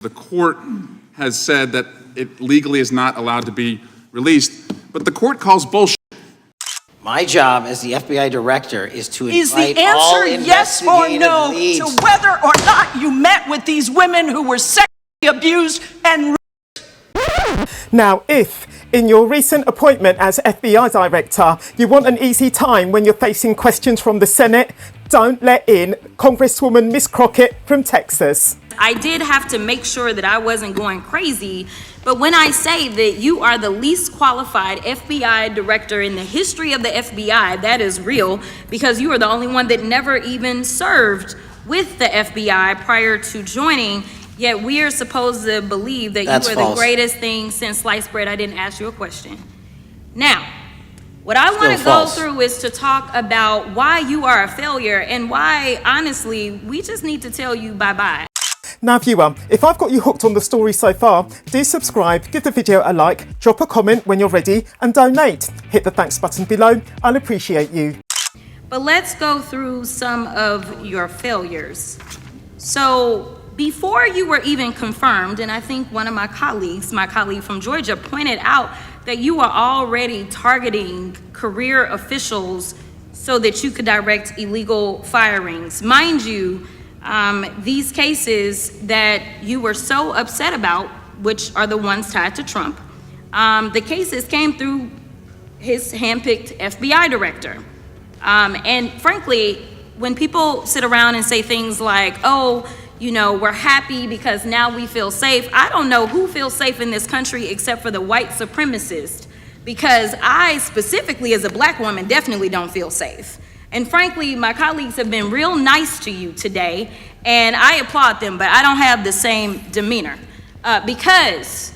The court has said that it legally is not allowed to be released, but the court calls bullshit. My job as the FBI director is to invite the all answer yes or no leads. to whether or not you met with these women who were sexually abused and Now, if in your recent appointment as FBI Director, you want an easy time when you're facing questions from the Senate, don't let in Congresswoman Miss Crockett from Texas. I did have to make sure that I wasn't going crazy, but when I say that you are the least qualified FBI director in the history of the FBI, that is real, because you are the only one that never even served with the FBI prior to joining, yet we are supposed to believe that That's you are false. the greatest thing since sliced bread. I didn't ask you a question. Now, what I want to go false. through is to talk about why you are a failure and why, honestly, we just need to tell you bye-bye. Now viewer, if I've got you hooked on the story so far, do subscribe, give the video a like, drop a comment when you're ready and donate. Hit the thanks button below, I'll appreciate you. But let's go through some of your failures. So before you were even confirmed, and I think one of my colleague from Georgia pointed out that you were already targeting career officials so that you could direct illegal firings. Mind you, these cases that you were so upset about, which are the ones tied to Trump, the cases came through his handpicked FBI director. And frankly, when people sit around and say things like, oh, you know, we're happy because now we feel safe, I don't know who feels safe in this country except for the white supremacists, because I specifically as a black woman definitely don't feel safe. And frankly, my colleagues have been real nice to you today, and I applaud them, but I don't have the same demeanor. Because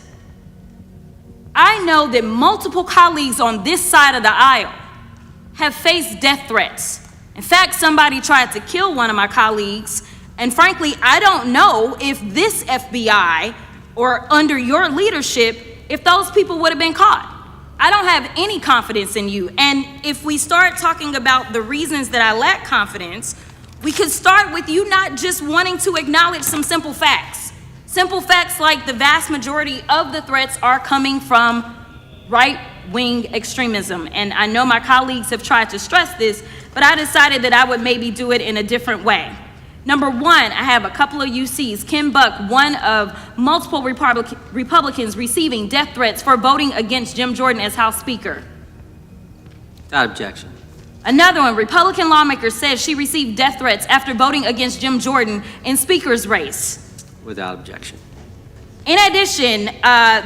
I know that multiple colleagues on this side of the aisle have faced death threats. In fact, somebody tried to kill one of my colleagues, and frankly, I don't know if this FBI or under your leadership, if those people would have been caught. I don't have any confidence in you. And if we start talking about the reasons that I lack confidence, we could start with you not just wanting to acknowledge some simple facts. Simple facts like the vast majority of the threats are coming from right-wing extremism. And I know my colleagues have tried to stress this, but I decided that I would maybe do it in a different way. Number one, I have a couple of UCs. Kim Buck, one of multiple Republicans receiving death threats for voting against Jim Jordan as House Speaker. Without objection. Another one, Republican lawmaker says she received death threats after voting against Jim Jordan in Speaker's race. Without objection. In addition,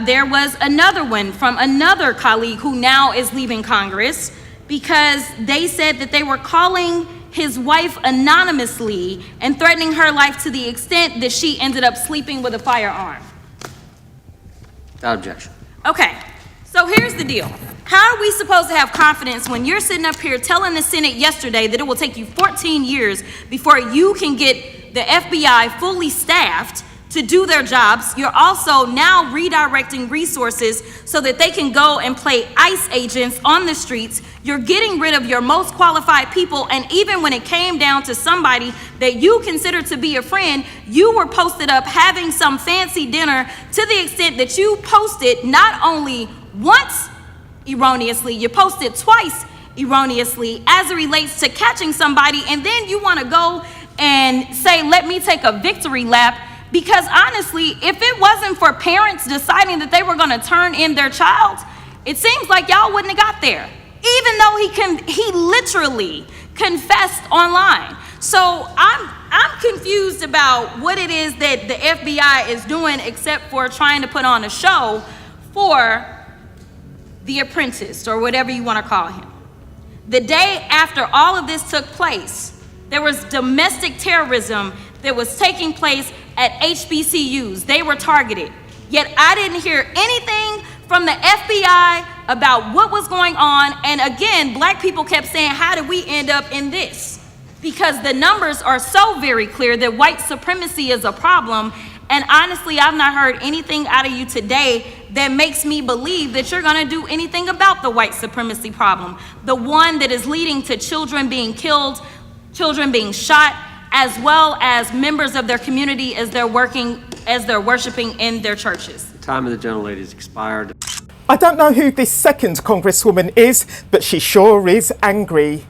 there was another one from another colleague who now is leaving Congress because they said that they were calling his wife anonymously and threatening her life to the extent that she ended up sleeping with a firearm. Without objection. Okay, so here's the deal. How are we supposed to have confidence when you're sitting up here telling the Senate yesterday that it will take you 14 years before you can get the FBI fully staffed to do their jobs? You're also now redirecting resources so that they can go and play ICE agents on the streets. You're getting rid of your most qualified people, and even when it came down to somebody that you consider to be a friend, you were posted up having some fancy dinner to the extent that you posted not only once erroneously, you posted twice erroneously as it relates to catching somebody, and then you want to go and say, let me take a victory lap. Because honestly, if it wasn't for parents deciding that they were going to turn in their child, it seems like y'all wouldn't have got there, even though he literally confessed online. So I'm confused about what it is that the FBI is doing except for trying to put on a show for the apprentice or whatever you want to call him. The day after all of this took place, there was domestic terrorism that was taking place at HBCUs. They were targeted. Yet I didn't hear anything from the FBI about what was going on. And again, black people kept saying, how did we end up in this? Because the numbers are so very clear that white supremacy is a problem. And honestly, I've not heard anything out of you today that makes me believe that you're gonna do anything about the white supremacy problem. The one that is leading to children being killed, children being shot, as well as members of their community as they're worshiping in their churches. The time of the gentlelady has expired. I don't know who this second Congresswoman is, but she sure is angry.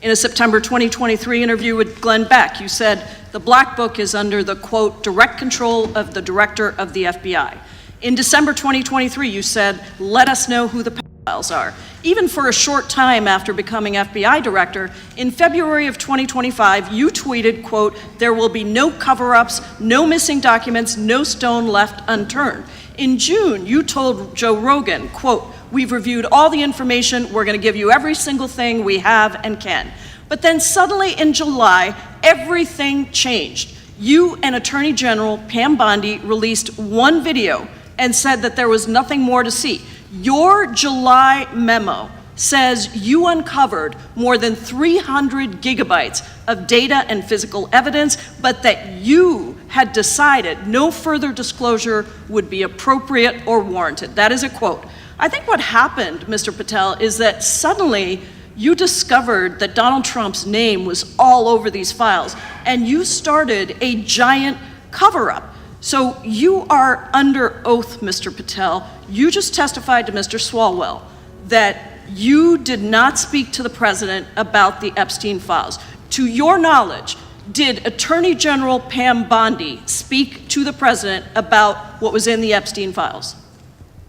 In a September 2023 interview with Glenn Beck, you said the Black Book is under the, quote, direct control of the director of the FBI. In December 2023, you said, let us know who the pedophiles are. Even for a short time after becoming FBI director, in February of 2025, you tweeted, quote, there will be no cover-ups, no missing documents, no stone left unturned. In June, you told Joe Rogan, quote, we've reviewed all the information, we're gonna give you every single thing we have and can. But then suddenly in July, everything changed. You and Attorney General Pam Bondi released one video and said that there was nothing more to see. Your July memo says you uncovered more than 300 gigabytes of data and physical evidence, but that you had decided no further disclosure would be appropriate or warranted. That is a quote. I think what happened, Mr. Patel, is that suddenly you discovered that Donald Trump's name was all over these files, and you started a giant cover-up. So you are under oath, Mr. Patel. You just testified to Mr. Swalwell that you did not speak to the president about the Epstein files. To your knowledge, did Attorney General Pam Bondi speak to the president about what was in the Epstein files?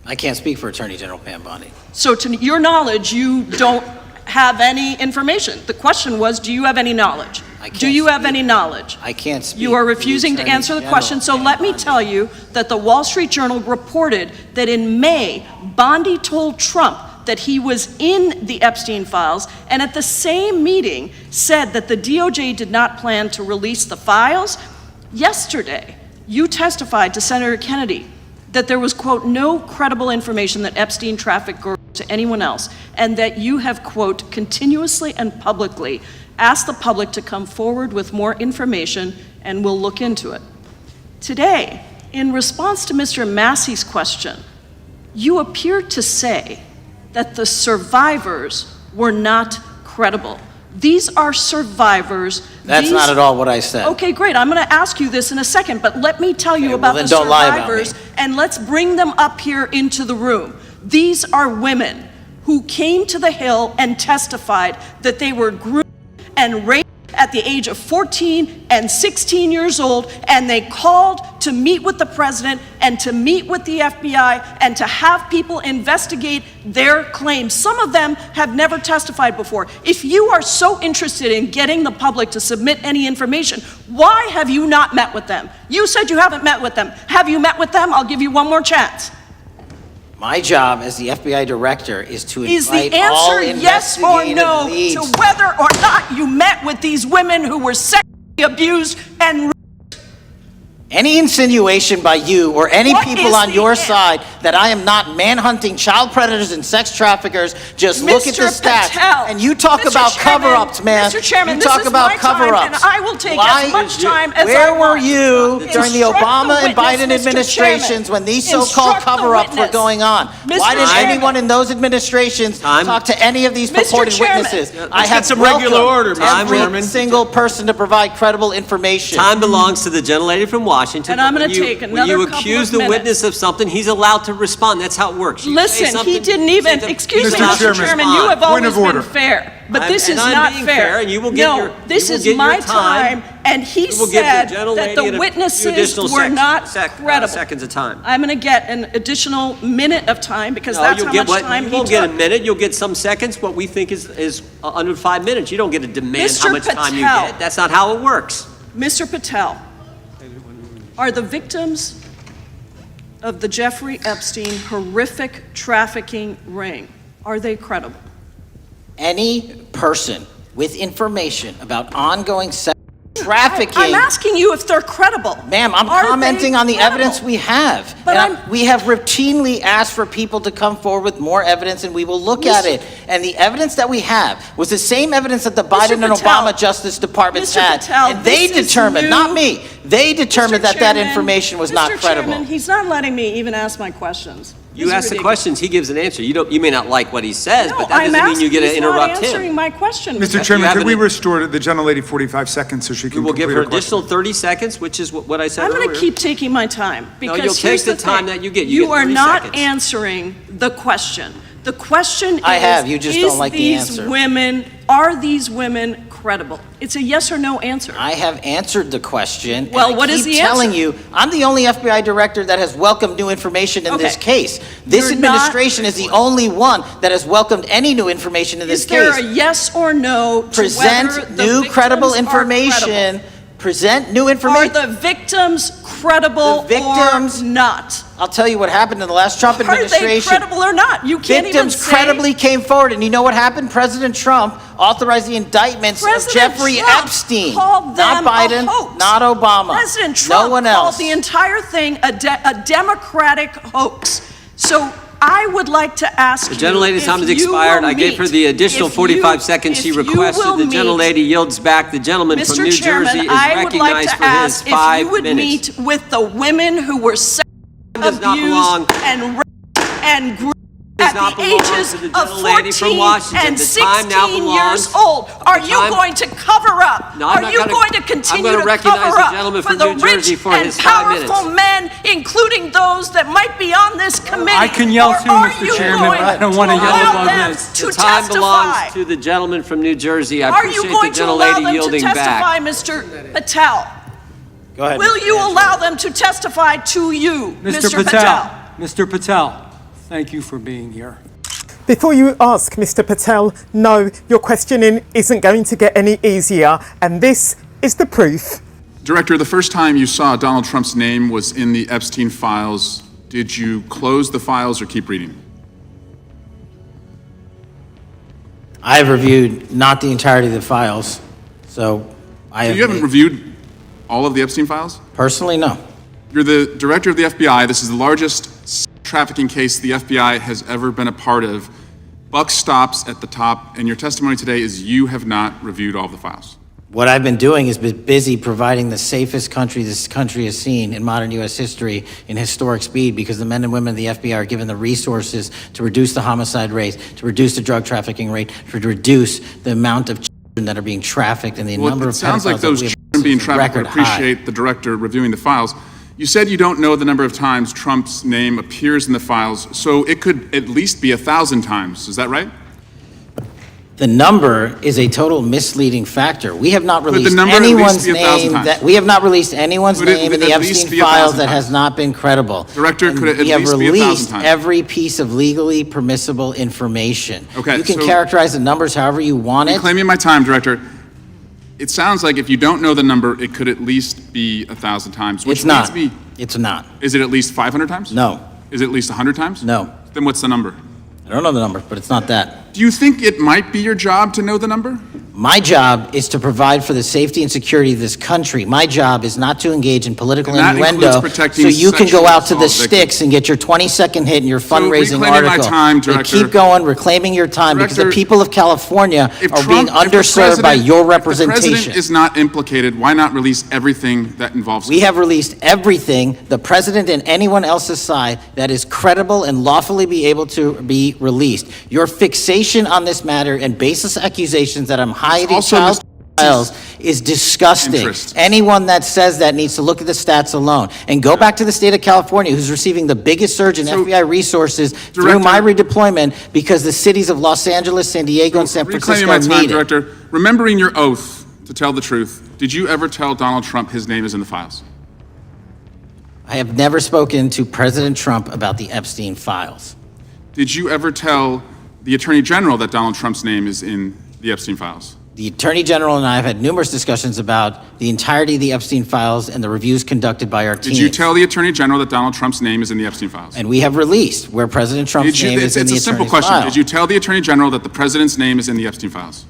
I can't speak for Attorney General Pam Bondi. So to your knowledge, you don't have any information. The question was, do you have any knowledge? Do you have any knowledge? I can't speak. You are for the refusing to Attorney answer the General question, so Pam let me Bondi. tell you that the Wall Street Journal reported that in May, Bondi told Trump that he was in the Epstein files, and at the same meeting said that the DOJ did not plan to release the files. Yesterday, you testified to Senator Kennedy that there was, quote, no credible information that Epstein trafficked girls to anyone else, and that you have, quote, continuously and publicly asked the public to come forward with more information, and we'll look into it. Today, in response to Mr. Massey's question, you appeared to say that the survivors were not credible. These are survivors. That's not at all what I said. Okay, great. I'm going to ask you this in a second, but let me tell you Okay, about well, the then don't lie about survivors, me. and let's bring them up here into the room. These are women who came to the Hill and testified that they were groomed and raped at the age of 14 and 16 years old, and they called to meet with the president and to meet with the FBI and to have people investigate their claims. Some of them have never testified before. If you are so interested in getting the public to submit any information, why have you not met with them? You said you haven't met with them. Have you met with them? I'll give you one more chance. My job as the FBI director is to Is the invite all answer yes or investigative no leads. to whether or not you met with these women who were sexually abused and Any insinuation by you or any What people is on the your end? side that I am not manhunting child predators and sex traffickers, just look at the Mr. stats. Patel, And you talk Mr. about Chairman, cover-ups, man. Mr. Chairman, you this talk is about my time, cover-ups. and I will take Why- as much time as I Where were want. you during the Instruct Obama the and witness, Biden Mr. administrations Chairman. when these so-called Instruct the cover-ups were witness. going on? Mr. Why didn't Chairman. anyone in those administrations Time. talk to any of these Mr. purported Chairman. witnesses? Yeah, I let's have get some regular order, welcomed Mr. every Chairman. single person to provide credible information. Time belongs to the gentlelady from Washington. And I'm but gonna when you- take When another you couple accuse of the minutes. witness of something, he's allowed to respond. That's how it works. You say Listen, he something, didn't you even, say excuse me, Mr. Mr. Chairman, Chairman, you have point always of been order. fair, but I'm- this is and I'm not being fair. fair, and you will get No, your- this you will is get my your time. and he You will give the said gentlelady that the a few witnesses additional were not credible. seconds of time. I'm gonna get an additional minute of time, because No, that's you'll how get much what, time you he won't get a took. minute, you'll get some seconds, what we think is under 5 minutes. You don't get to demand how Mr. much time you Patel. get. That's not how it works. Mr. Patel, are the victims of the Jeffrey Epstein horrific trafficking ring, are they credible? Any person with information about ongoing sex trafficking. I'm asking you if they're credible. Ma'am, I'm Are they commenting on the credible? evidence we have. But And we have routinely asked for people to come forward with more evidence, and we will look at Mr. it. And the evidence that we have was the same evidence that the Biden and Patel, Obama Justice Departments Mr. had. Patel, And they this is determined, new. not me, they determined Mr. that Chairman, information was not Mr. credible. Chairman, he's not letting me even ask my questions. You ask the questions, he gives an answer. You may not like what he says, No, but that I'm doesn't mean you asking, get to he's not interrupt answering him. my question. Mr. You Chairman, have could we an- restore the gentlelady 45 seconds so she We can will complete give her her question? additional 30 seconds, which is what I said I'm earlier. going to keep taking my time because you'll take here's the the time thing. that you get. You get are 30 not seconds. answering the question. The question is, I have, you just don't like the answer. Are these women credible? It's a yes or no answer. I have answered the question. Well, and I what is keep the telling answer? you, I'm the only FBI director that has welcomed new information in this Okay. case. This You're not- administration is the only one that has welcomed any new information in this Is there a case. yes or no to whether Present the new victims credible are information. credible? Present new Are information. the victims credible The victims- or not? I'll tell you what happened in the last Trump Are they administration. credible or not? You can't even Victims say. credibly came forward, and you know what happened? President Trump authorized the indictments of President Jeffrey Trump Epstein, called not them a Biden, hoax. not Obama, President Trump no one called else. the entire thing a Democratic hoax. So I would like to ask The you gentlelady's if time has you expired. will I gave her meet- the additional if 45 you- seconds she if you requested. will The meet- gentlelady yields back. The gentleman from Mr. New Chairman, Jersey is I would like recognized to for his ask if 5 you would minutes. meet with the women who were sexually Does not belong. abused and raped and groomed Does at not the belong ages to the of gentlelady from 14 Washington. and The time now 16 belongs- years old. Are the you time- going to cover up? No, I'm Are not you gonna- going to I'm continue gonna to recognize cover the up gentleman for from the New Jersey rich for and his 5 powerful minutes. men, including those that might be on this committee? I can yell Or too, are Mr. you Chairman, going but I don't wanna to yell allow above them this. to The time belongs testify? to the gentleman from New Jersey. I Are appreciate you going the to allow gentlelady them to yielding testify, back. Mr. Patel? Go ahead. Will Mr. you Chairman. allow them to testify to you, Mr. Patel, Mr. Patel, thank you for being here. Before you ask, Mr. Patel, no, your questioning isn't going to get any easier, and this is the proof. Director, the first time you saw Donald Trump's name was in the Epstein files. Did you close the files or keep reading? I have reviewed not the entirety of the files, so I So have you haven't made- reviewed all of the Epstein files? personally, no. You're the director of the FBI. This is the largest trafficking case the FBI has ever been a part of. Buck stops at the top, and your testimony today is you have not reviewed all of the files. What I've been doing is been busy providing the safest country this country has seen in modern U.S. history in historic speed, because the men and women of the FBI are given the resources to reduce the homicide rate, to reduce the drug trafficking rate, to reduce the amount of children that are being trafficked and the Well, number it of sounds pedophiles like those that we have children being trafficked would record high. appreciate the director reviewing the files. You said you don't know the number of times Trump's name appears in the files, so it could at least be 1,000 times. Is that right? The number is a total misleading factor. We have not the released number at least anyone's be 1,000 name times? that we have not released anyone's Could it name in at the least Epstein be files 1,000 that times? has not been credible. Director, And could it at we have least be 1,000 released times? every piece of legally permissible information. Okay, You can so- characterize the numbers however you want it. Claiming my time, Director. It sounds like if you don't know the number, it could at least be 1,000 times. Which It's not. leads me, It's not. is it at least 500 times? No. Is it at least 100 times? No. Then what's the number? I don't know the number, but it's not that. Do you think it might be your job to know the number? My job is to provide for the safety and security of this country. My job is not to engage in political And that innuendo includes protecting so you can go sexual out to the assault victims. sticks and get your 20-second hit in your fundraising reclaiming my article. time, And Director. keep going, reclaiming your time, because the Director, people of California If are Trump- being if the underserved by president- your If the representation. president is not implicated, why not release everything that involves We him? have released everything, the president and anyone else's side, that is credible and lawfully be able to be released. Your fixation on this matter and baseless accusations that I'm hiding also child Mr. files is disgusting. Interest. Anyone that says that needs to look at the stats alone and go back to the state of California, who's receiving the biggest surge in So, FBI resources through Director- my redeployment, because the cities of Los Angeles, San Diego, and San Reclaiming Francisco my time, need it. Director. Remembering your oath to tell the truth, did you ever tell Donald Trump his name is in the files? I have never spoken to President Trump about the Epstein files. Did you ever tell the Attorney General that Donald Trump's name is in the Epstein files? The Attorney General and I have had numerous discussions about the entirety of the Epstein files and the reviews conducted by our team. Did you tell the Attorney General that Donald Trump's name is in the Epstein files? And we have released where President Trump's Did you, name it's is in the a simple attorney's question. file. Did you tell the Attorney General that the President's name is in the Epstein files?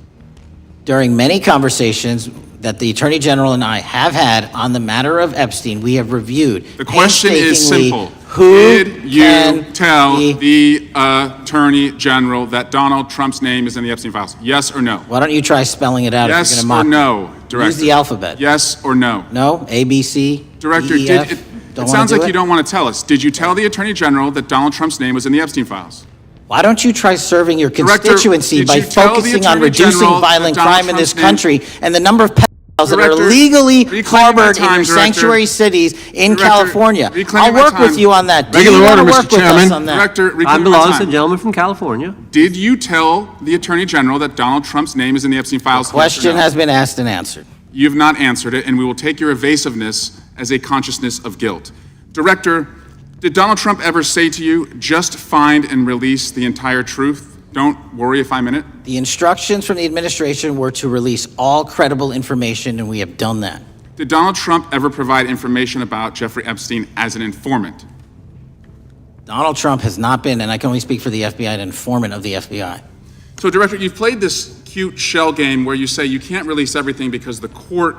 During many conversations that the Attorney General and I have had on the matter of Epstein, we have reviewed The question is painstakingly simple. who Did you can tell be- the Attorney General that Donald Trump's name is in the Epstein files? Yes or no? Why don't you try spelling it out if Yes you're or going to mock me? no, Director? Use the alphabet. Yes or no? No? A, B, C, Director, D, E, F? Don't It want sounds to do like it? you don't want to tell us. Did you tell the Attorney General that Donald Trump's name was in the Epstein files? Why don't you try serving your Director, constituency did by you tell the focusing on Attorney reducing General that violent Donald crime in this Trump's name- country and the number of pedophiles that are Director, legally reclaim harbored my in time, your Director. sanctuary cities in Director, California? reclaim I'll my work with time. you on that. Do Regular you want to order, work Mr. with us Chairman. on that? Director, Time reclaim my belongs to the time. gentleman from California. Did you tell the Attorney General that Donald Trump's name is in the Epstein files? Question has been asked and answered. You've not answered it, and we will take your evasiveness as a consciousness of guilt. Director, did Donald Trump ever say to you, just find and release the entire truth? Don't worry if I'm in it? The instructions from the administration were to release all credible information, and we have done that. Did Donald Trump ever provide information about Jeffrey Epstein as an informant? Donald Trump has not been, and I can only speak for the FBI, an informant of the FBI. So, Director, you've played this cute shell game where you say you can't release everything because the court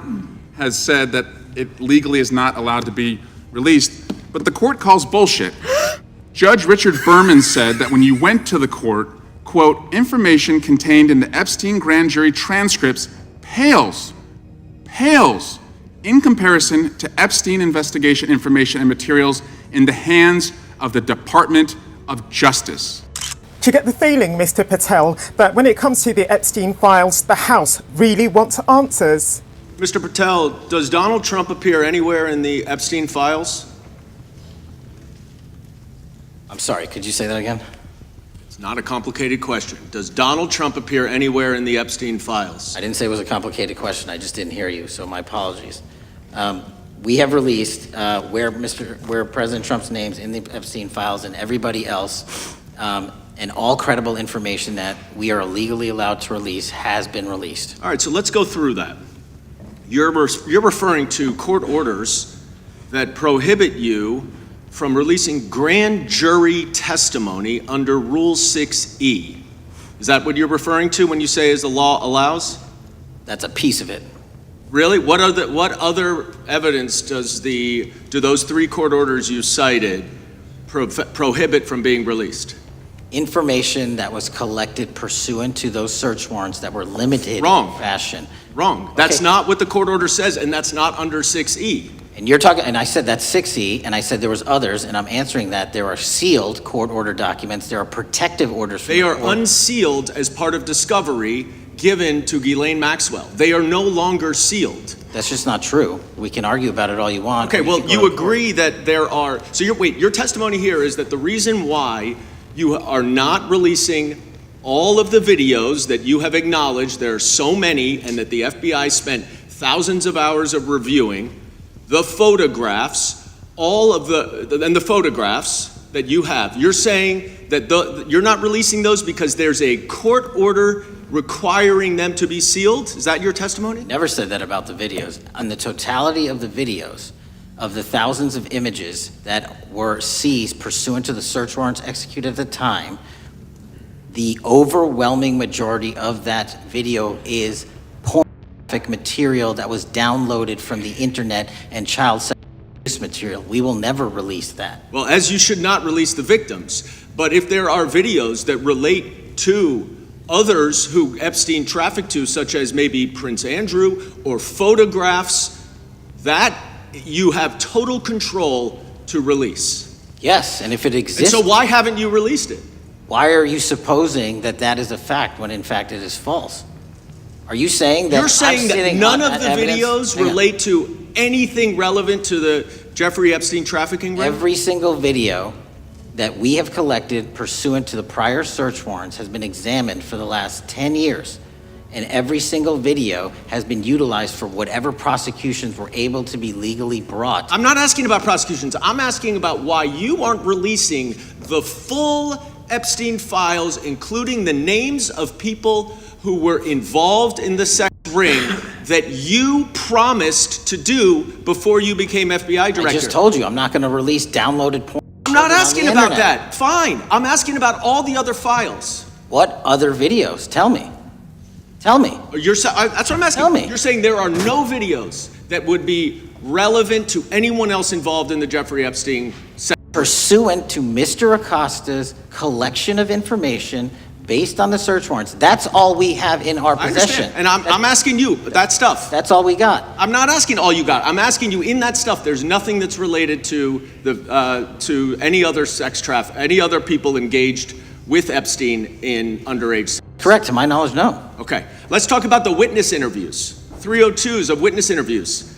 has said that it legally is not allowed to be released, but the court calls bullshit. Judge Richard Berman said that when you went to the court, quote, information contained in the Epstein grand jury transcripts pales in comparison to Epstein investigation information and materials in the hands of the Department of Justice. Do you get the feeling, Mr. Patel, that when it comes to the Epstein files, the House really wants answers? Mr. Patel, does Donald Trump appear anywhere in the Epstein files? I'm sorry, could you say that again? It's not a complicated question. Does Donald Trump appear anywhere in the Epstein files? I didn't say it was a complicated question. I just didn't hear you, so my apologies. We have released where President Trump's name's in the Epstein files and everybody else, and all credible information that we are legally allowed to release has been released. All right, so let's go through that. You're referring to court orders that prohibit you from releasing grand jury testimony under Rule 6E. Is that what you're referring to when you say as the law allows? That's a piece of it. Really? What other evidence do those three court orders you cited prohibit from being released? Information that was collected pursuant to those search warrants that were limited Wrong. in fashion. Wrong. That's Okay. not what the court order says, and that's not under 6E. And you're talking, and I said that's 6E, and I said there was others, and I'm answering that. There are sealed court order documents. There are protective orders. From They the are court. unsealed as part of discovery given to Ghislaine Maxwell. They are no longer sealed. That's just not true. We can argue about it all you want. Okay, or well, can go you to court. agree that there are, so your testimony here is that the reason why you are not releasing all of the videos that you have acknowledged, there are so many, and that the FBI spent thousands of hours of reviewing, the photographs, the photographs that you have. You're saying that you're not releasing those because there's a court order requiring them to be sealed? Is that your testimony? Never said that about the videos. On the totality of the videos, of the thousands of images that were seized pursuant to the search warrants executed at the time, the overwhelming majority of that video is pornographic material that was downloaded from the internet and child sex abuse material. We will never release that. Well, as you should not release the victims, but if there are videos that relate to others who Epstein trafficked to, such as maybe Prince Andrew, or photographs, that you have total control to release. Yes, and if it And exists, so why haven't you released it? why are you supposing that that is a fact when in fact it is false? Are you saying that You're saying I'm that sitting none on of the evidence? videos Hang on. relate to anything relevant to the Jeffrey Epstein trafficking ring? Every single video that we have collected pursuant to the prior search warrants has been examined for the last 10 years. And every single video has been utilized for whatever prosecutions were able to be legally brought. I'm not asking about prosecutions. I'm asking about why you aren't releasing the full Epstein files, including the names of people who were involved in the sex ring that you promised to do before you became FBI director. I just told you, I'm not going to release downloaded porn. I'm not on the asking about internet. that. Fine. I'm asking about all the other files. What other videos? Tell me. Tell me. That's what I'm asking. Tell me. You're saying there are no videos that would be relevant to anyone else involved in the Jeffrey Epstein sex. Pursuant to Mr. Acosta's collection of information Based on the search warrants, that's all we have in our I possession. understand, and I'm asking you, that stuff. That's all we got. I'm not asking all you got. I'm asking you, in that stuff, there's nothing that's related to to any other sex traffic, any other people engaged with Epstein in underage. Correct, to my knowledge, no. Okay, let's talk about the witness interviews. 302s of witness interviews.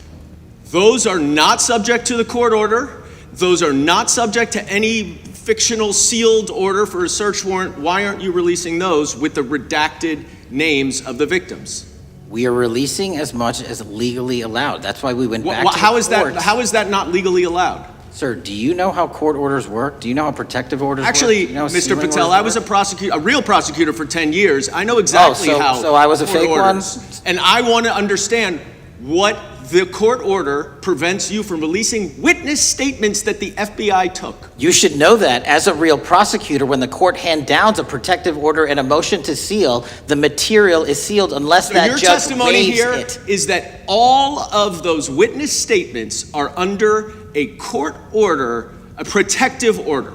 Those are not subject to the court order. Those are not subject to any fictional sealed order for a search warrant. Why aren't you releasing those with the redacted names of the victims? We are releasing as much as legally allowed. That's why we went back to How the is that? courts. How is that not legally allowed? Sir, do you know how court orders work? Do you know how protective orders Actually, work? Do you know how Mr. sealing Patel, orders I was work? a real prosecutor for 10 years. I know exactly how. so I was a court fake one? orders. And I want to understand what the court order prevents you from releasing witness statements that the FBI took. You should know that as a real prosecutor, when the court hand downs a protective order and a motion to seal, the material is sealed unless So that your judge testimony waives here it. is that all of those witness statements are under a court order, a protective order.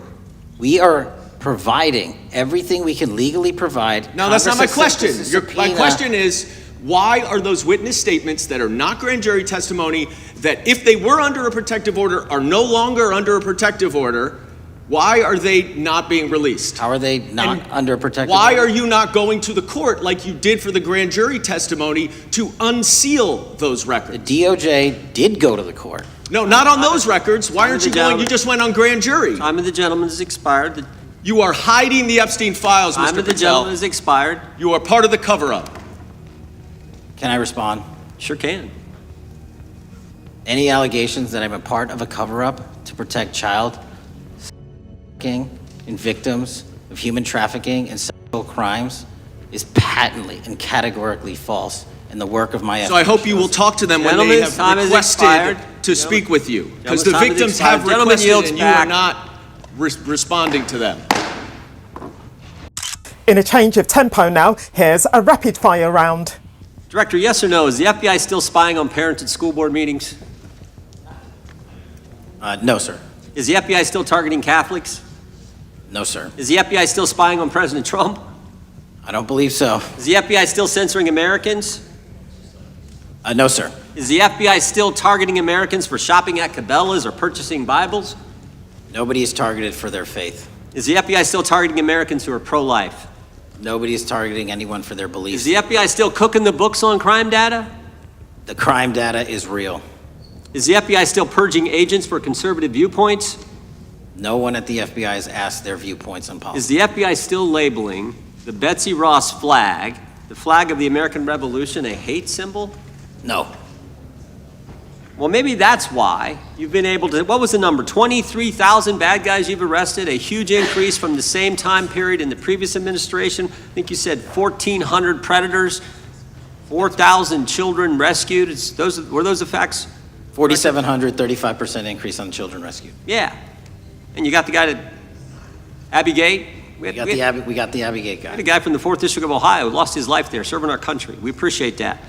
We are providing everything we can legally provide. No, that's not my Congress question. has sent us a My subpoena. question is, why are those witness statements that are not grand jury testimony, that if they were under a protective order are no longer under a protective order, why are they not being released? How are they not And under a protective Why order? are you not going to the court like you did for the grand jury testimony to unseal those The records? DOJ did go to the court. No, not on those records. Why aren't you going? You just went on grand jury. Time of the gentleman has expired. The You are hiding the Epstein files, time Mr. of the gentleman Patel. has expired. You are part of the cover-up. Can I respond? Sure can. Any allegations that I'm a part of a cover-up to protect child trafficking and victims of human trafficking and sexual crimes is patently and categorically false in the work of my So I hope you will talk to them when they Gentlemen's time have has requested expired. to speak with you. Because Gentlemen's the time has victims expired. have Gentleman requested yields and you are back. not responding to them. In a change of tempo now, here's a rapid fire round. Director, yes or no, is the FBI still spying on parents at school board meetings? No, sir. Is the FBI still targeting Catholics? No, sir. Is the FBI still spying on President Trump? I don't believe so. Is the FBI still censoring Americans? No, sir. Is the FBI still targeting Americans for shopping at Cabela's or purchasing Bibles? Nobody is targeted for their faith. Is the FBI still targeting Americans who are pro-life? Nobody is targeting anyone for their Is beliefs. the FBI still cooking the books on crime data? The crime data is real. Is the FBI still purging agents for conservative viewpoints? No one at the FBI has asked their viewpoints on Is policy. the FBI still labeling the Betsy Ross flag, the flag of the American Revolution, a hate symbol? No. Well, maybe that's why you've been able to, what was the number? 23,000 bad guys you've arrested, a huge increase from the same time period in the previous administration. I think you said 1,400 predators, 4,000 children rescued. Were those the facts? 4,700, 35% increase on children rescued. Yeah. And you got the guy that, Abbey Gate? We We got the Abbey Gate had guy. a guy from the 4th District of Ohio who lost his life there serving our country. We appreciate that.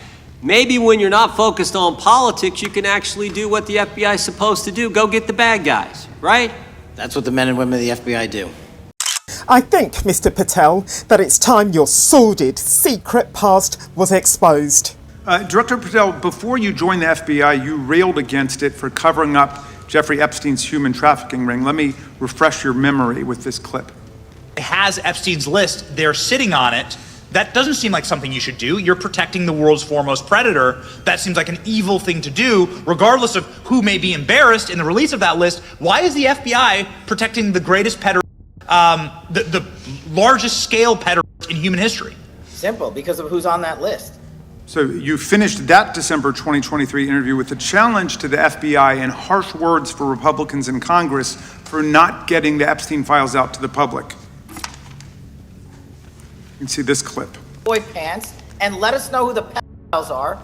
Maybe when you're not focused on politics, you can actually do what the FBI is supposed to do. Go get the bad guys, right? That's what the men and women of the FBI do. I think, Mr. Patel, that it's time your sordid, secret past was exposed. Director Patel, before you joined the FBI, you railed against it for covering up Jeffrey Epstein's human trafficking ring. Let me refresh your memory with this clip. Has Epstein's list, they're sitting on it. That doesn't seem like something you should do. You're protecting the world's foremost predator. That seems like an evil thing to do, regardless of who may be embarrassed in the release of that list. Why is the FBI protecting the greatest pederast, the largest scale pederast in human history? Simple, because of who's on that list. So you finished that December 2023 interview with a challenge to the FBI and harsh words for Republicans in Congress for not getting the Epstein files out to the public. You can see this clip. Boy pants, and let us know who the pedophiles are.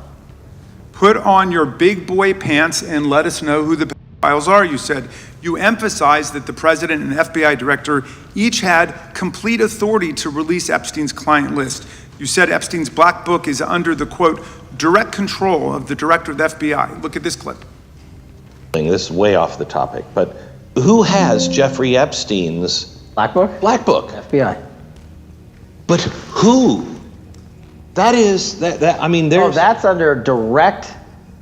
Put on your big boy pants and let us know who the pedophiles are, you said. You emphasized that the president and FBI director each had complete authority to release Epstein's client list. You said Epstein's black book is under the, quote, direct control of the director of the FBI. Look at this clip. This is way off the topic, but who has Jeffrey Epstein's Black book? black book? FBI. But who? That is, I mean, there's... that's under direct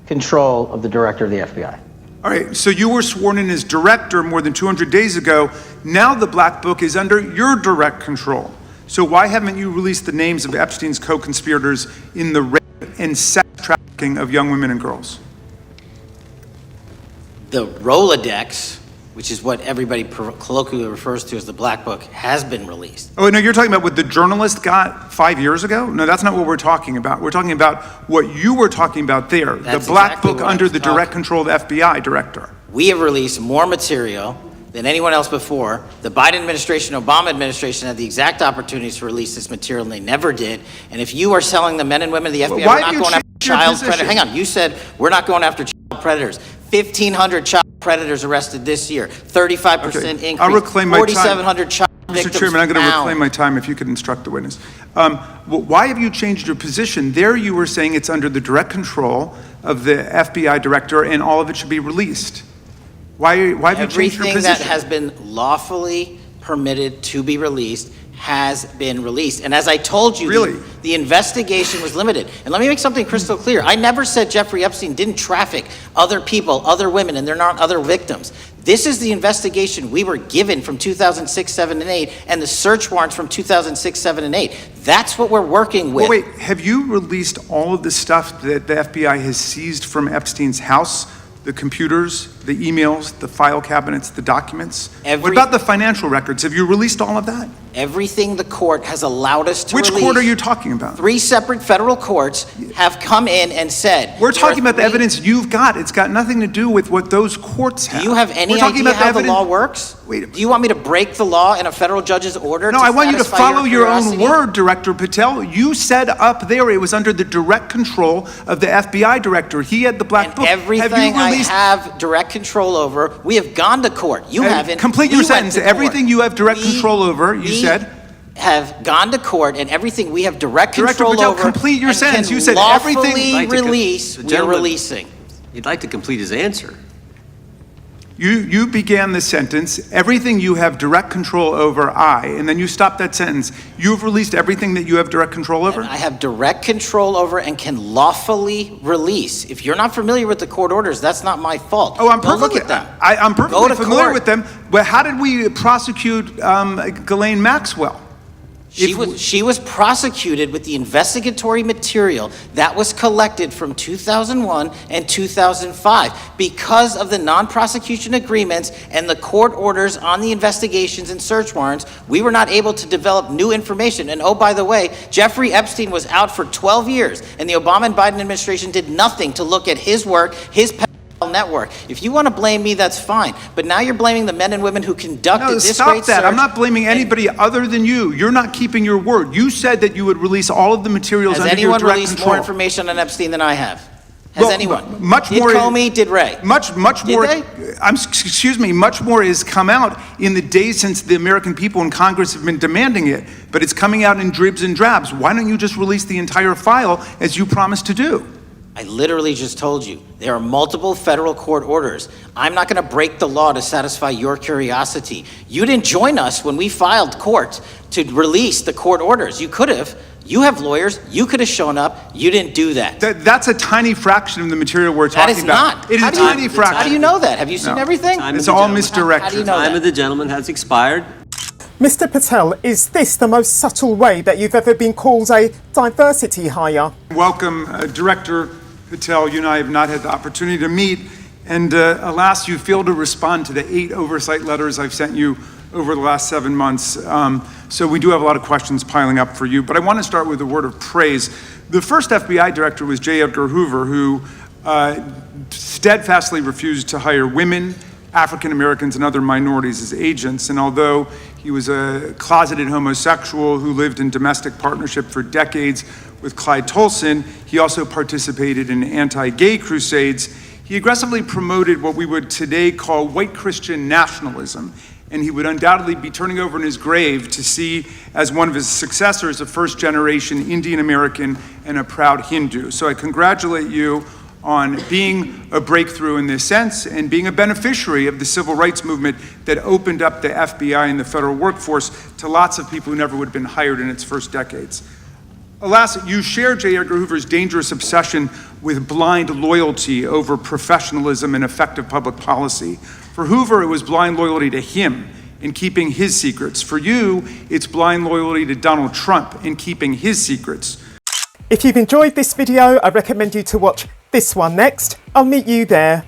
control of the director of the FBI. All right, so you were sworn in as director more than 200 days ago. Now the Black Book is under your direct control. So why haven't you released the names of Epstein's co-conspirators in the rape and sex trafficking of young women and girls? The Rolodex, which is what everybody colloquially refers to as the Black Book, has been released. Oh, no, you're talking about what the journalist got 5 years ago? No, that's not what we're talking about. We're talking about what you were talking about there, That's the Black exactly Book what I under was the talking. direct control of the FBI director. We have released more material than anyone else before. The Biden administration, Obama administration had the exact opportunities to release this material, and they never did. And if you are selling the men and women of the FBI, Why we're have not you going after changed your child position? predators. Hang on, you said we're not going after child predators. 1,500 child predators arrested this year, 35% Okay, increase. I'll reclaim my time. 4,700 child victims Mr. Chairman, I'm going to found. reclaim my time if you could instruct the witness. Why have you changed your position? There you were saying it's under the direct control of the FBI director and all of it should be released. Why have you changed your Everything position? that has been lawfully permitted to be released has been released. And as I told you, Really? the investigation was limited. And let me make something crystal clear. I never said Jeffrey Epstein didn't traffic other people, other women, and they're not other victims. This is the investigation we were given from 2006, 7, and 8, and the search warrants from 2006, 7, and 8. That's what we're working with. Well, wait, have you released all of the stuff that the FBI has seized from Epstein's house? The computers, the emails, the file cabinets, the documents? What about the financial records? Have you released all of that? Everything the court has allowed us to Which release. court are you talking about? 3 separate federal courts have come in and said... We're talking there are about the 3 evidence you've got. It's got nothing to do with what those courts have. Do you have any We're talking idea about how the evidence- law works? Wait. Do you want me to break the law in a federal judge's order? No, I want you to satisfy follow your own curiosity? word, Director Patel. You said up there it was under the direct control of the FBI director. He had the Black Book. Everything I have direct control over, we have gone to court. You haven't. Complete We your went sentence. to court. Everything you have direct We- control over, you we said. Have gone to court, and everything we have direct Director control Patel, over. complete your and sentence. can You said lawfully everything- release. The We're gentleman- releasing. He'd like to complete his answer. You began the sentence, everything you have direct control over, and then you stopped that sentence. You've released everything that you have direct control over? I have direct control over and can lawfully release. If you're not familiar with the court orders, that's not my fault. Oh, I'm Go perfectly, look at them. I'm Go perfectly to familiar court. with them, but how did we prosecute Ghislaine Maxwell? She was prosecuted with the investigatory material that was collected from 2001 and 2005. Because of the non-prosecution agreements and the court orders on the investigations and search warrants, we were not able to develop new information. And oh, by the way, Jeffrey Epstein was out for 12 years, and the Obama and Biden administration did nothing to look at his work, his network. If you want to blame me, that's fine. But now you're blaming the men and women who conducted this Stop great that. search. I'm not blaming anybody other than you. You're not keeping your word. You said that you would release all of the materials Has under your anyone direct released control. more information on Epstein than I have? Has Well, anyone? much did more- Comey, did Ray? Much Did more. they? Excuse me. Much more has come out in the days since the American people in Congress have been demanding it. But it's coming out in dribs and drabs. Why don't you just release the entire file as you promised to do? I literally just told you, there are multiple federal court orders. I'm not going to break the law to satisfy your curiosity. You didn't join us when we filed court to release the court orders. You could have. You have lawyers. You could have shown up. You didn't do that. That's a tiny fraction of the material we're That talking is about. not. It is How a do you- tiny fraction. How do you know that? Have you seen No. everything? Time It's of the all gentleman. misdirection. How do you know Time that? of the gentleman has expired. Mr. Patel, is this the most subtle way that you've ever been called a diversity hire? Welcome, Director Patel. You and I have not had the opportunity to meet, and alas, you failed to respond to the 8 oversight letters I've sent you over the last 7 months. So we do have a lot of questions piling up for you, but I want to start with a word of praise. The first FBI director was J. Edgar Hoover, who steadfastly refused to hire women, African Americans, and other minorities as agents. And although he was a closeted homosexual who lived in domestic partnership for decades with Clyde Tolson, he also participated in anti-gay crusades. He aggressively promoted what we would today call white Christian nationalism, and he would undoubtedly be turning over in his grave to see as one of his successors a first-generation Indian American and a proud Hindu. So I congratulate you on being a breakthrough in this sense and being a beneficiary of the civil rights movement that opened up the FBI and the federal workforce to lots of people who never would have been hired in its first decades. Alas, you share J. Edgar Hoover's dangerous obsession with blind loyalty over professionalism and effective public policy. For Hoover, it was blind loyalty to him in keeping his secrets. For you, it's blind loyalty to Donald Trump in keeping his secrets. If you've enjoyed this video, I recommend you to watch this one next. I'll meet you there.